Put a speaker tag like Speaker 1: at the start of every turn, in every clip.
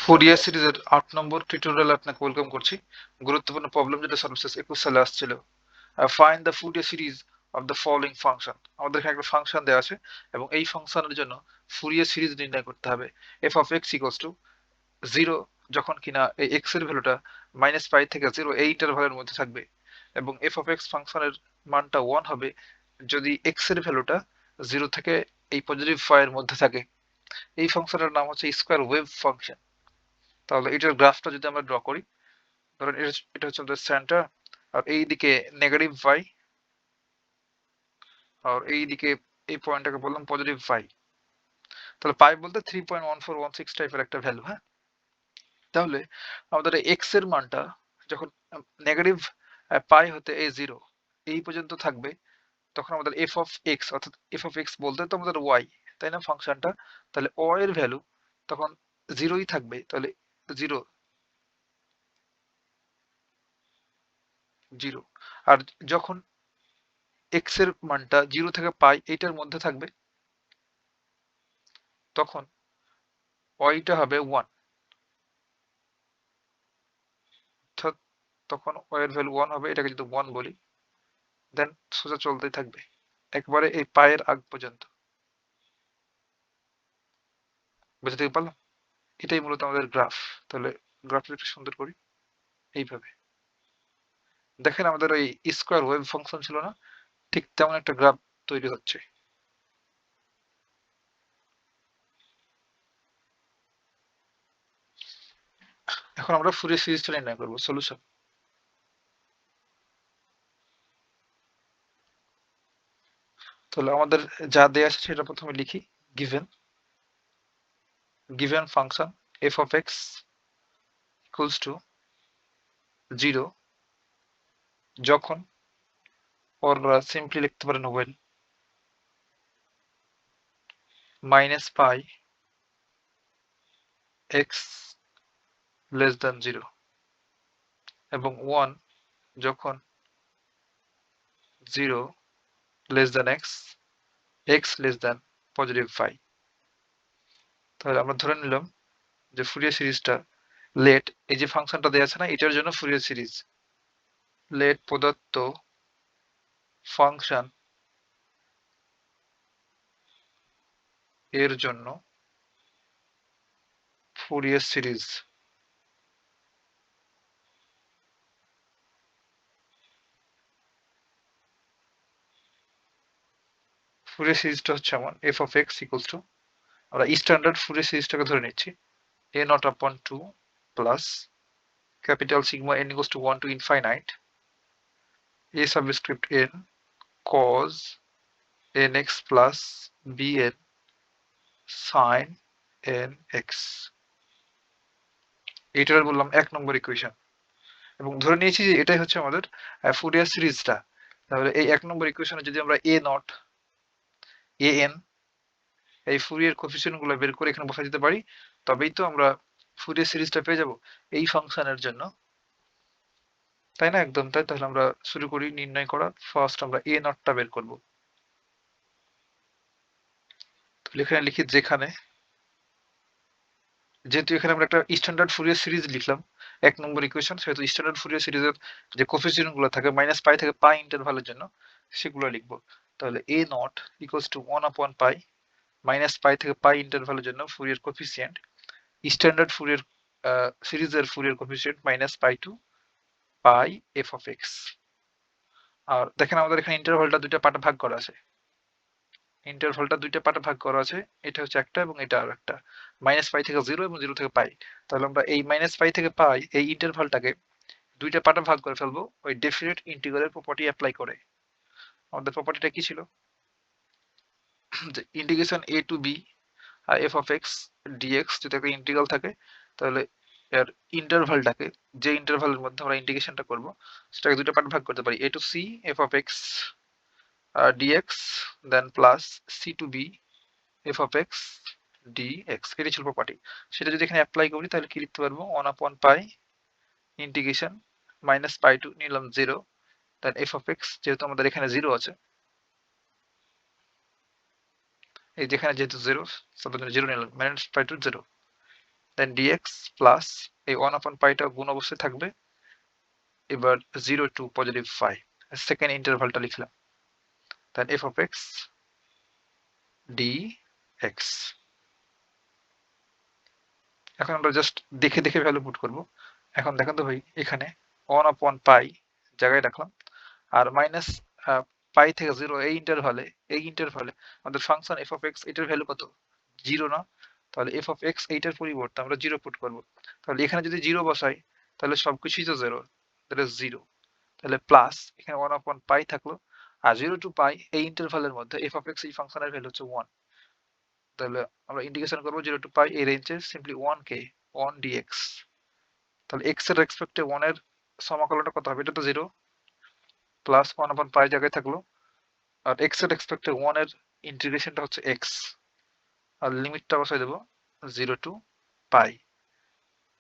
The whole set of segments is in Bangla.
Speaker 1: ফুরিয়ার সিরিজের ৮ নম্বর টিউটোরিয়ালে আপনাকে ওয়েলকাম করছি। গুরুত্বপূর্ণ প্রবলেম যেটা সর্বশেষ ২১ সালে আসছিল। Find the Fourier series of the following function. আমাদের এখানে একটা ফাংশন দেওয়া আছে এবং এই ফাংশনের জন্য ফুরিয়ার সিরিজ নির্ণয় করতে হবে। F of x equals to 0 যখন কিনা এই এক্স এর ভ্যালুটা -π থেকে 0 এই ইন্টারভ্যালের মধ্যে থাকবে এবং এফ অফ এক্স ফাংশনের মানটা 1 হবে যদি এক্স এর ভ্যালুটা 0 থেকে এই পজিটিভ এর মধ্যে থাকে। এই ফাংশনের নাম হচ্ছে স্কয়ার ওয়েভ ফাংশন। তাহলে এটার গ্রাফটা যদি আমরা ড্র করি, ধরেন এটা হচ্ছে আমাদের সেন্টার, আর এই দিকে নেগেটিভ y, আর এই দিকে এই পয়েন্টটাকে বললাম পজিটিভ y। তাহলে পাই বলতে 3.1416 টাইপের একটা ভ্যালু। হ্যাঁ, তাহলে আমাদের এক্স এর মানটা যখন নেগেটিভ পাই হতে এই 0 এই পর্যন্ত থাকবে, তখন আমাদের এফ অফ এক্স, অর্থাৎ এফ অফ এক্স বলতে তো আমাদের ওয়াই, তাই না, ফাংশনটা। তাহলে ও এর ভ্যালু তখন 0ই থাকবে। তাহলে 0 0। আর যখন এক্স এর মানটা 0 থেকে পাই এইটার মধ্যে থাকবে, তখন ওয়াইটা হবে 1, অর্থাৎ তখন ওয়াই এর ভ্যালু 1 হবে। এটাকে যদি 1 বলি, দেন সোজা চলতেই থাকবে একবারে এই পায়ের আগ পর্যন্ত। বুঝতে পারলাম? এটাই মূলত আমাদের গ্রাফ। তাহলে গ্রাফটা একটু সুন্দর করি এইভাবে। দেখেন আমাদের ওই স্কয়ার ওয়েভ ফাংশন ছিল না, ঠিক তেমন একটা গ্রাফ তৈরি হচ্ছে। এখন আমরা ফুরিয়ার সিরিজটা নির্ণয় করবো। সলিউশন। তাহলে আমাদের যা দেয়া আছে সেটা প্রথমে লিখি। Given given function F of x equals to 0 যখন, or সিম্পলি লিখতে পারেন when -π x less than 0 এবং 1 যখন 0 less than x, x less than positive 5। তাহলে আমরা ধরে নিলাম যে ফুরিয়ার সিরিজটা লেট, এই যে ফাংশনটা দেওয়া আছে না, এটার জন্য ফুরিয়ার সিরিজ লেট প্রদত্ত ফাংশন এর জন্য ফুরিয়ার সিরিজ। ফুরিয়ার সিরিজটা হচ্ছে আমার F of x equals to, আমরা স্ট্যান্ডার্ড ফুরিয়ার সিরিজটাকে ধরে নিচ্ছি, a naught upon 2 plus capital sigma n equals to 1 to infinite a subscript n cos nx plus bn sin nx। এইটার বললাম 1 নম্বর ইকুয়েশন এবং ধরে নিয়েছি যে এটাই হচ্ছে আমাদের ফুরিয়ার সিরিজটা। তাহলে এই 1 নম্বর ইকুয়েশনে যদি আমরা a নট an এই ফুরিয়ার কোএফিসিয়েন্ট গুলো বের করে এখানে বসাই দিতে পারি, তবেই তো আমরা ফুরিয়ার সিরিজটা পেয়ে যাব এই ফাংশনের জন্য, তাই না? একদম তাই। তাহলে আমরা শুরু করি নির্ণয় করা। ফার্স্ট আমরা a নটটা বের করব। তাহলে এখানে লিখি যেহেতু এখানে আমরা একটা স্ট্যান্ডার্ড ফুরিয়ার সিরিজ লিখলাম 1 নম্বর ইকুয়েশন, সেহেতু স্ট্যান্ডার্ড ফুরিয়ার সিরিজের যে কোএফিসিয়েন্ট গুলো থাকে -π থেকে π ইন্টারভালের জন্য সেগুলো লিখবো। তাহলে a not equals to 1 upon π, -π থেকে π ইন্টারভালের জন্য ফুরিয়ার কোএফিসিয়েন্ট, স্ট্যান্ডার্ড ফুরিয়ার সিরিজের Fourier coefficient -π to π f of x। আর দেখেন আমাদের এখানে ইন্টারভালটা দুইটা পার্টে ভাগ করা আছে। এটা হচ্ছে একটা এবং এটা আর একটা, -π থেকে 0 এবং 0 থেকে π। তাহলে আমরা এই -π থেকে π এই ইন্টারভালটাকে দুইটা পার্টে ভাগ করে ফেলবো ওই ডেফিনিট ইন্টিগ্রালের প্রপার্টি অ্যাপ্লাই করে। আমাদের প্রপার্টিটা কি ছিল? যে integration a to b f of x dx যদি একটা ইন্টিগ্রাল থাকে, তাহলে এর ইন্টারভালটাকে, যে ইন্টারভালের মধ্যে আমরা ইন্টিগ্রেশনটা করব, সেটাকে দুইটা পার্ট ভাগ করতে পারি, a to c f of x dx then plus c to b f of x dx। এটাই ছিল প্রপার্টি। সেটা যদি এখানে অ্যাপ্লাই করি তাহলে কি লিখতে পারবো? 1 upon π ইন্টিগ্রেশন -π টু নিলাম 0 দেন f of x, যেহেতু আমাদের এখানে 0 আছে, এই যেখানে যেহেতু 0 তার জন্য 0 নিলাম, -π টু 0 দেন ডিএক্স প্লাস এই 1/পাইটা গুণ অবস্থায় থাকবে। এবার 0 টু পজিটিভ 5 সেকেন্ড ইন্টারভালটা লিখলাম। দেন এফ অফ এক্স ডিএক্স। এখন আমরা জাস্ট দেখে দেখে ভ্যালু পুট করব। এখন দেখেন তো ভাই, এখানে 1/পাই জায়গায় রাখলাম, আর মাইনাস পাই থেকে 0 এই ইন্টারভালে আমাদের ফাংশন এফ অফ এক্স এটার ভ্যালু কত? 0 না? তাহলে এফ অফ এক্স এইটার পরিবর্তে আমরা 0 পুট করব। তাহলে এখানে যদি 0 বসাই তাহলে সবকিছুই তো 0, দ্যাট ইজ 0। তাহলে প্লাস এখানে 1/পাই থাকলো, আর 0 টু পাই এই ইন্টারভালের মধ্যে এফ অফ এক্স এই ফাংশনের ভ্যালু হচ্ছে 1। তাহলে আমরা ইন্টিগ্রেশন করবো 0 টু পাই এই রেঞ্জে সিম্পলি 1 কে 1 ডিএক্স। তাহলে এক্স এর রেসপেক্টে 1 এর সমাকলনটা কত হবে? এটা তো 0 প্লাস 1/পাই জায়গায় থাকলো, আর এক্স এর রেসপেক্টে 1 এর ইন্টিগ্রেশনটা হচ্ছে এক্স, আর লিমিটটা বসাই দেবো 0 টু পাই।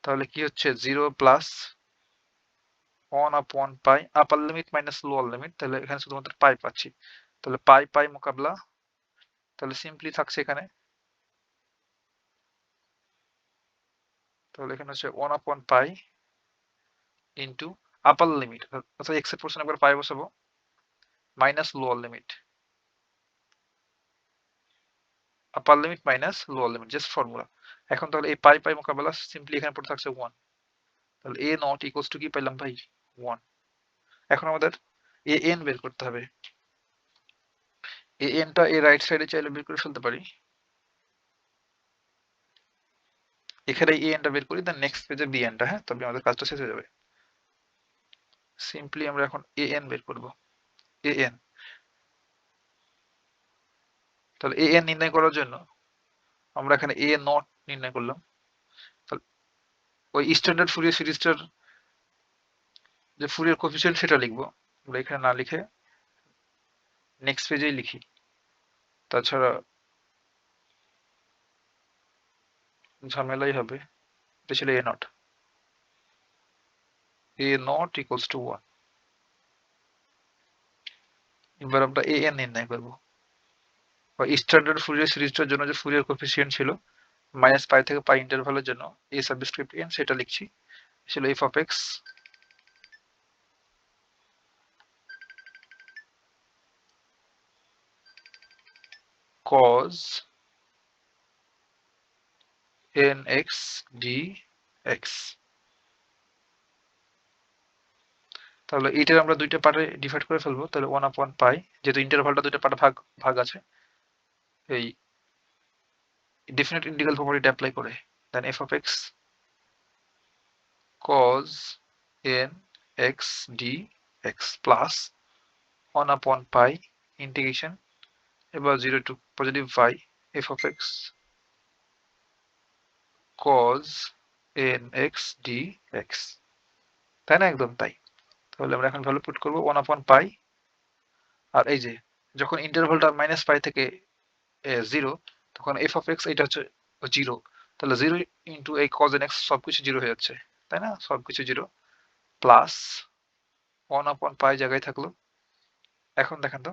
Speaker 1: তাহলে কি হচ্ছে 0 প্লাস 1/পাই upper limit minus lower limit, তাহলে এখানে শুধুমাত্র পাই পাচ্ছি। তাহলে পাই পাই মোকাবলা, তাহলে সিম্পলি থাকছে এখানে, তাহলে এখানে হচ্ছে 1/পাই ইন্টু আপার লিমিট, অর্থাৎ এক্স এর পোর্শন একবার পাই বসাবো, minus lower limit, upper limit minus lower limit, just formula. এখন তাহলে এই পাই পাই মোকাবেলা সিম্পলি এখানে পড়ে থাকছে 1। তাহলে এ নট ইকুয়ালস টু কি পাইলাম ভাই? 1। এখন আমাদের এ এন বের করতে হবে। এ এনটা এই রাইট সাইডে চাইলে বের করে ফেলতে পারি। এখানে এ এনটা বের করি, দেন নেক্সট পেজে বি এনটা, হ্যাঁ, তবে আমাদের কাজটা শেষ হয়ে যাবে। সিম্পলি আমরা এখন এ এন বের করব। এ এন, তাহলে এ এন নির্ণয় করার জন্য আমরা এখানে এ নট নির্ণয় করলাম। তাহলে ওই স্ট্যান্ডার্ড ফুরিয়ার সিরিজটার যে ফুরিয়ার কোএফিসিয়েন্ট সেটা লিখবো, আমরা এখানে না লিখে নেক্সট পেজেই লিখি, তাছাড়া ঝামেলাই হবে। এটা ছিল এ নট ইকুয়ালস টু 1। এবার আমরা এ এন নির্ণয় করবো। স্ট্যান্ডার্ড ফুরিয়ার সিরিজটার জন্য যে ফুরিয়ার কোএফিসিয়েন্ট ছিল মাইনাস পাই থেকে পাই ইন্টারভালের জন্য এ সাবস্ক্রিপ্ট এন, সেটা লিখছি, ছিল F of x cos nx dx। তাহলে এটার আমরা দুইটা পার্টে ডিভাইড করে ফেলবো। তাহলে 1/পাই, যেহেতু ইন্টারভালটা দুইটা পার্টে ভাগ ভাগ আছে, এই ডেফিনেট ইন্টিগ্রাল প্রপার্টিটা অ্যাপ্লাই করে, then f of x cos nx dx plus 1/পাই ইন্টিগ্রেশন, এবার 0 to positive pi f of x cos nx dx, তাই না? একদম তাই। তাহলে আমরা এখন ভ্যালু পুট করবো 1/পাই, আর এই যে যখন ইন্টারভালটা মাইনাস পাই থেকে 0, তখন এফ অফ এক্স এটা হচ্ছে 0। তাহলে 0 ইন্টু এই cos nx সবকিছু 0 হয়ে যাচ্ছে, তাই না? সবকিছু 0 প্লাস 1/পাই জায়গায় থাকলো। এখন দেখেন তো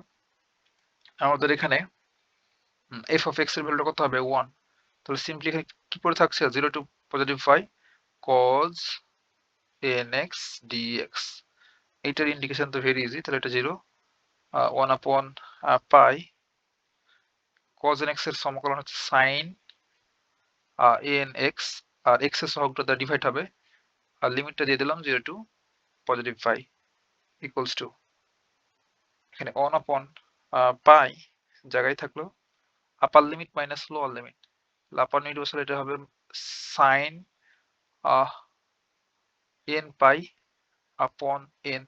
Speaker 1: আমাদের এখানে এফ অফ এক্স এর ভ্যালুটা কত হবে? 1। তাহলে সিম্পলি এখানে কি পড়ে থাকছে? 0 to positive pi cos nx dx। এইটার ইন্ডিকেশন তো ভেরি ইজি, তাহলে এটা 0, 1/পাই cos nx এর সমকলন হচ্ছে sin nx, আর x এর সহগটা দ্বারা ডিভাইড হবে, আর লিমিটটা দিয়ে দিলাম 0 to positive pi equals to, এখানে 1/পাই জায়গায় থাকলো upper limit minus lower limit. Upper limit বসালে এটা হবে sin n পাই আপন n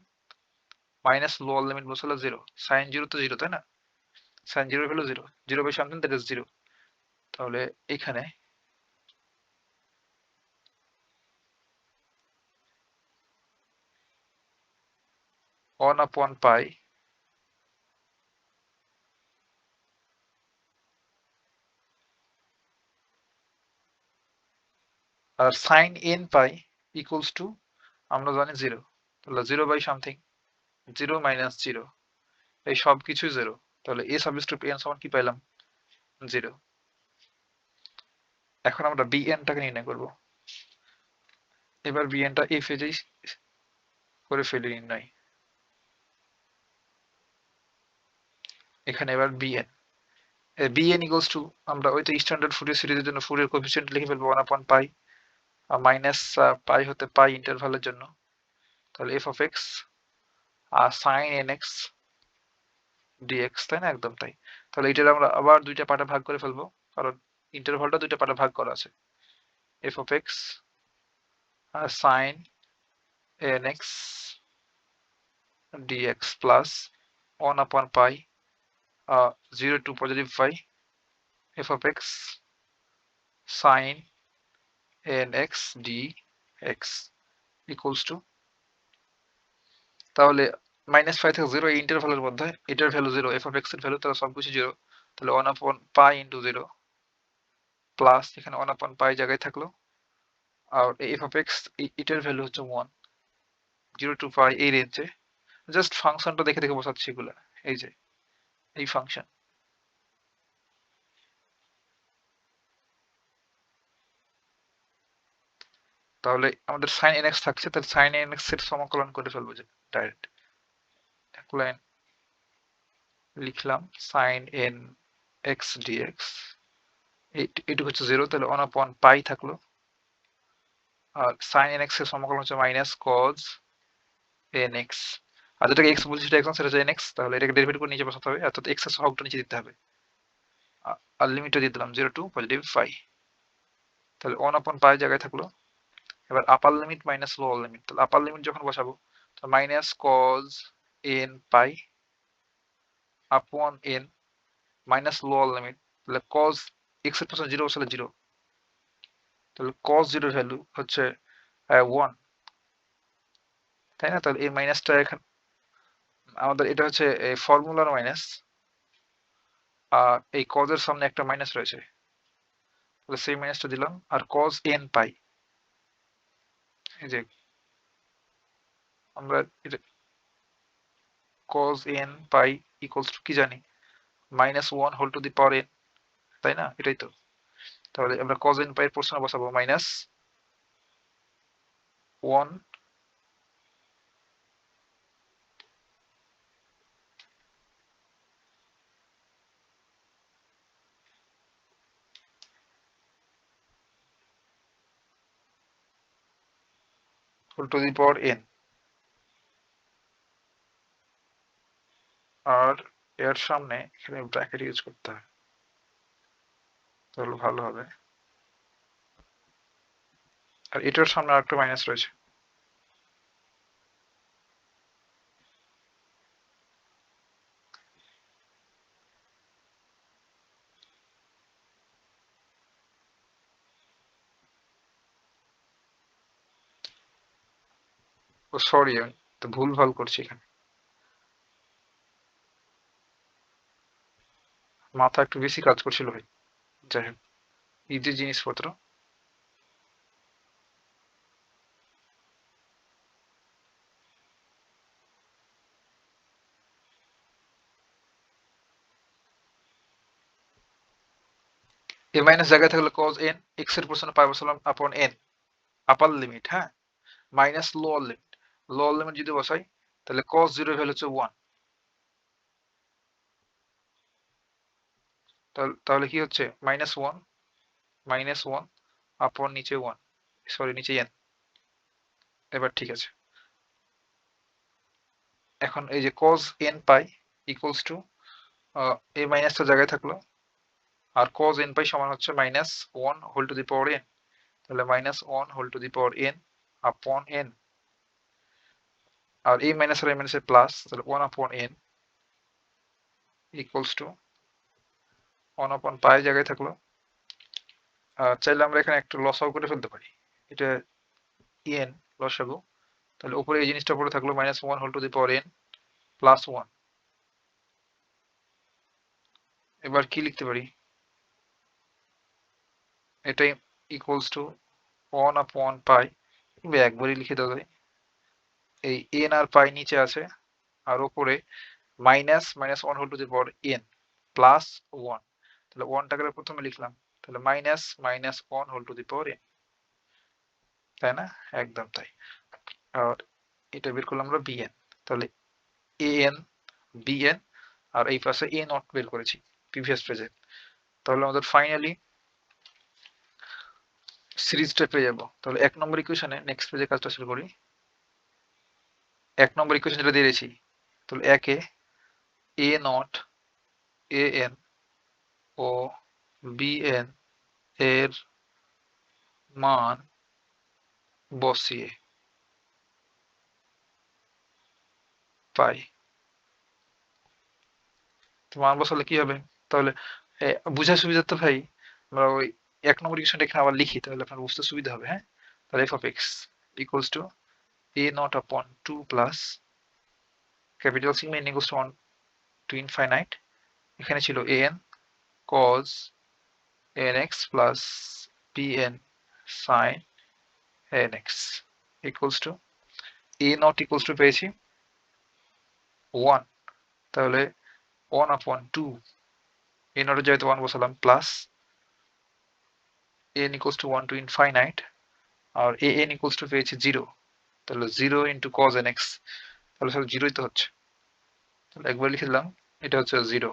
Speaker 1: মাইনাস লোয়ার লিমিট বসালে 0, sin 0 তো 0, তাই না? sin 0 হলো 0, 0 বাই সামথিং দ্যাট ইজ 0। তাহলে এখানে 1/পাই আর sin n পাই ইকুয়ালস টু আমরা জানি 0, তাহলে 0 বাই সামথিং 0 মাইনাস 0, এই সব কিছুই 0। তাহলে a সাবস্ক্রিপ্ট n সমান কি পাইলাম? 0। এখন আমরা bn টাকে নির্ণয় করব। এবার বিএনটা এই ফেজেই করে ফেলি নির্ণয়। এখানে এবার বিএন বিএন ইকুয়ালস টু আমরা ওই তো স্ট্যান্ডার্ড ফুরিয়ার সিরিজের জন্য ফুরিয়ার কোএফিসিয়েন্ট লিখে ফেলবো 1 পাই মাইনাস পাই হতে পাই ইন্টারভালের জন্য, তাহলে এফ অফ এক্স আর সাইন এন এক্স ডিএক্স, তাই না? একদম তাই। তাহলে এটার আমরা আবার দুইটা পার্টে ভাগ করে ফেলবো, কারণ ইন্টারভালটা দুইটা পার্টে ভাগ করা আছে। এফ অফ এক্স আর sine n x dx plus 1 pi 0 to positive pi f of x sine n x dx equals to, তাহলে -5 থেকে 0 এই ইন্টারভালের মধ্যে এটার ভ্যালু 0, এফ অফ এক্স এর ভ্যালু, তাহলে সবকিছু 0, তাহলে 1/পাই ইন্টু 0 প্লাস এখানে 1/পাই জায়গায় থাকলো, আর এফ অফ এক্স এটার ভ্যালু হচ্ছে 1, 0 to পাই এই রেঞ্জে। জাস্ট ফাংশনটা দেখে দেখে বসাচ্ছি এগুলা, এই যে এই ফাংশন। তাহলে আমাদের সাইন এন এক্স থাকছে, তাহলে সাইন এন এক্স এর সমাকলন করে ফেলবো যে ডাইরেক্ট এক লাইন লিখলাম সাইন এন এক্স ডিএক্স, এইটুকু হচ্ছে 0, তাহলে 1/পাই থাকলো, আর সাইন এন এক্স এর সমাকলন হচ্ছে মাইনাস কজ এন এক্স, আর যেটাকে এক্স বলছি সেটা এক্স সেটা হচ্ছে এন এক্স, তাহলে এটাকে ডেরিভেটিভ করে নিচে বসাতে হবে, অর্থাৎ এক্স এর সহগটা নিচে দিতে হবে, আর লিমিটটা দিয়ে দিলাম 0 to পজিটিভ পাই, তাহলে 1/পাই জায়গায় থাকলো। এবার আপার লিমিট মাইনাস লোয়ার লিমিট, তাহলে আপার লিমিট যখন বসাবো মাইনাস কজ এন পাই আপন এন মাইনাস লোয়ার লিমিট, তাহলে কজ এক্স এর পাশে 0 বসালে 0, তাহলে কজ 0 ভ্যালু হচ্ছে 1, তাই না? তাহলে এই মাইনাসটা এখানে আমাদের এটা হচ্ছে ফর্মুলার মাইনাস, আর এই কজের সামনে একটা মাইনাস রয়েছে, তাহলে সেই মাইনাসটা দিলাম, আর কজ এন পাই, এই যে আমরা এটা cause n pi equals to কি জানি, -1 whole to the power n, তাই না? এটাই তো। তাহলে আমরা কজ এন পাই এর প্রশ্ন বসাবো -1 whole to the power n, আর এর সামনে এখানে ব্র্যাকেট ইউজ করতে হবে, তাহলে ভালো হবে, আর এটার সামনে আরেকটা মাইনাস রয়েছে। ও সরি, আমি তো ভুল ভাল করছি এখানে, মাথা একটু বেশি কাজ করছিল ভাই। যাই হোক, এই যে জিনিসপত্র, এ মাইনাস জায়গায় থাকলে কজ এন এক্স এর প্রশ্ন পাই বসালাম আপন এন আপার লিমিট, হ্যাঁ, minus lower limit, lower limit যদি বসাই তাহলে কজ 0 ভ্যালু হচ্ছে 1, তাহলে কি হচ্ছে -1 আপন নিচে 1, সরি নিচে এন। এবার ঠিক আছে, এখন এই যে cos n পাই ইকুয়ালস টু এই মাইনাসটা জায়গায় থাকলো, আর cos n পাই সমান হচ্ছে -1 whole to the power n, তাহলে -1 whole to the power n upon n, আর এই মাইনাস আর এই মাইনাসের প্লাস, তাহলে 1 আপন n ইকুয়ালস টু 1 আপন পাই জায়গায় থাকলো, চাইলে আমরা এখানে একটা লসাগু করে ফেলতে পারি, এটা n লসাগু, তাহলে উপরে এই জিনিসটা পড়ে থাকলো -1 whole to the power n plus 1, এবার কি লিখতে পারি, এটাই ইকুয়ালস টু 1 আপন পাই, একবারই লিখে দেওয়া যায়, এই n আর পাই নিচে আছে, আর উপরে -1 whole to the power n plus 1, তাহলে 1টাকে প্রথমে লিখলাম, তাহলে -1 whole to the power n, তাই না? একদম তাই। আর এটা বের করলাম আমরা bn, তাহলে an bn আর এই পাশে a নট বের করেছি প্রিভিয়াস পেজে। তাহলে আমাদের ফাইনালি সিরিজটা পেয়ে যাবো। তাহলে 1 নম্বর ইকুয়েশনে নেক্সট পেজে কাজটা শুরু করি। 1 নম্বর ইকুয়েশন যেটা দিয়েছি, তাহলে একে a নট an ও bn এর মান বসিয়ে পাই। তো মান বসালে কি হবে? তাহলে বুঝার সুবিধার্থে ভাই আমরা ওই 1 নম্বর ইকুয়েশনটা এখানে আবার লিখি, তাহলে আপনার বুঝতে সুবিধা হবে। হ্যাঁ, তাহলে f of x equals to a naught upon 2 plus capital sigma n equals to 1 to infinite, এখানে ছিল an cos nx plus bn sin nx equals to a naught equals to পেয়েছি 1, তাহলে 1 upon 2 a naught এর জায়গাতে 1 বসালাম plus n equals to 1 to infinite আর an equals to পেয়েছি 0, তাহলে 0 into cos nx, তাহলে সব জিরোই তো হচ্ছে। তাহলে একবার লিখে দিলাম, এটা হচ্ছে 0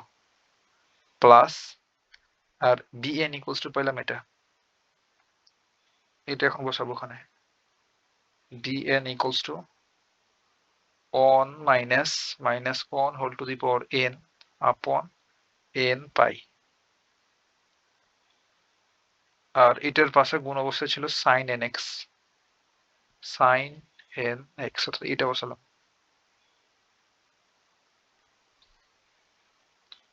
Speaker 1: প্লাস আর bn equals to পেলাম এটা এখন বসাবো ওখানে, bn equals to 1 minus 1 whole to the power n upon n pi, আর এটার পাশে গুণ অবস্থায় ছিল sin nx, sin nx, অর্থাৎ এটা বসালাম।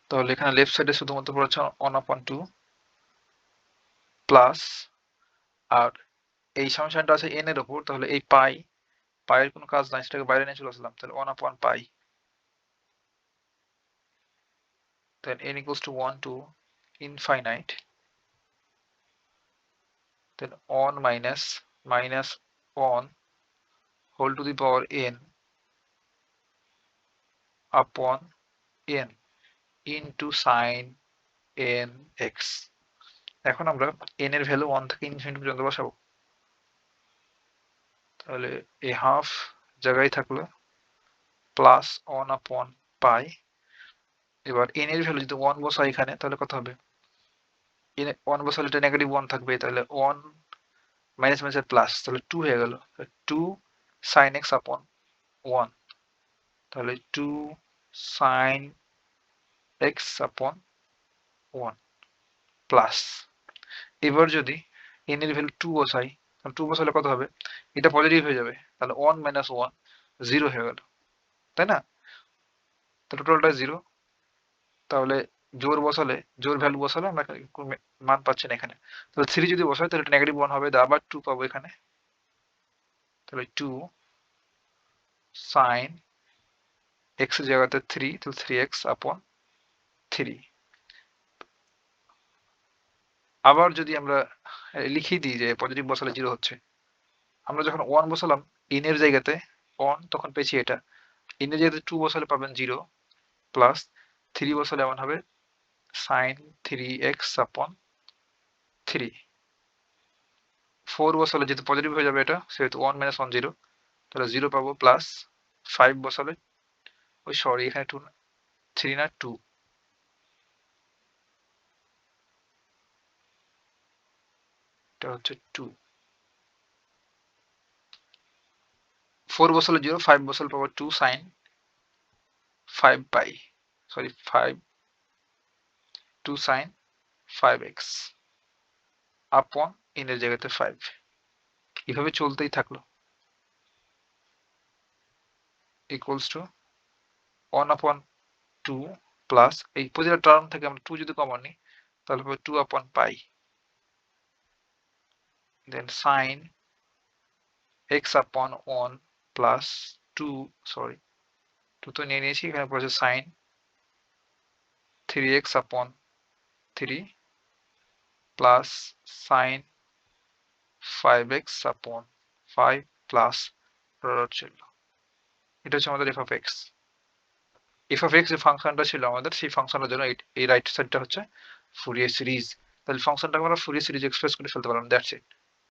Speaker 1: তাহলে এখানে লেফট সাইডে শুধুমাত্র পড়েছে 1 upon 2 প্লাস, আর এই সামেশনটা আছে n এর উপর, তাহলে এই পাইয়ের কোনো কাজ নাই, সেটাকে বাইরে নিয়ে চলে আসলাম, তাহলে 1 upon pi, then n equals to 1 to infinite, then 1 minus 1 whole to the power n upon n into sin nx। এখন আমরা n এর ভ্যালু 1 থেকে ইনফিনিটি পর্যন্ত বসাবো, তাহলে এই হাফ জায়গায় থাকলো প্লাস 1 upon pi। এবার n এর ভ্যালু যদি 1 বসাই এখানে, তাহলে কত হবে? 1 বসালে এটা নেগেটিভ 1 থাকবে, তাহলে 1 মাইনাস মাইনাস প্লাস, তাহলে 2 হয়ে গেল, 2 sin x upon 1, তাহলে 2 sin x upon 1 প্লাস। এবার যদি n এর ভ্যালু 2 বসাই, তাহলে 2 বসালে কত হবে? এটা পজিটিভ হয়ে যাবে, তাহলে 1 মাইনাস 1 0 হয়ে গেল, তাই না? তো টোটালটা 0, তাহলে জোর ভ্যালু বসালে আমরা কোনো মান পাচ্ছি না এখানে। তাহলে 3 যদি বসাই তাহলে এটা নেগেটিভ 1 হবে, আবার 2 পাবো এখানে, তাহলে 2 sin x এর জায়গাতে 3, তাহলে 3x upon 3। আবার যদি আমরা লিখে দিই যে পজিটিভ বসালে 0 হচ্ছে, আমরা যখন 1 বসালাম n এর জায়গাতে 1, তখন পেয়েছি এটা, n এর জায়গাতে 2 বসালে পাবেন 0 প্লাস 3 বসালে এমন হবে sin 3x upon 3। 4 বসালে যেহেতু পজিটিভ হয়ে যাবে এটা, সেহেতু 1 minus 1 0, তাহলে 0 পাবো প্লাস 5 বসালে, ওই সরি এখানে 2 3 না 2, এটা হচ্ছে 2। 4 বসালে 0, 5 বসালে পাবো 2 sin 5 pi, sorry 5, 2 sin 5x upon n এর জায়গাতে 5। এভাবে চলতেই থাকলো, equals to 1 upon 2 প্লাস এই প্রতিটা টার্ম থেকে আমরা 2 যদি কমন নিই তাহলে হবে 2 upon pi, then sin x upon 1 plus 2, sorry 2 তো নিয়ে নিয়েছি, এখানে পড়েছে sin 3x upon 3 plus sin 5x upon 5 plus ছিল, এটা হচ্ছে আমাদের f of x। f of x যে ফাংশনটা ছিল আমাদের, সেই ফাংশনের জন্য এই রাইট সাইডটা হচ্ছে ফুরিয়ার সিরিজ। তাহলে ফাংশনটাকে আমরা ফুরিয়ার সিরিজ এক্সপ্রেস করে ফেলতে পারলাম, দ্যাটস ইট।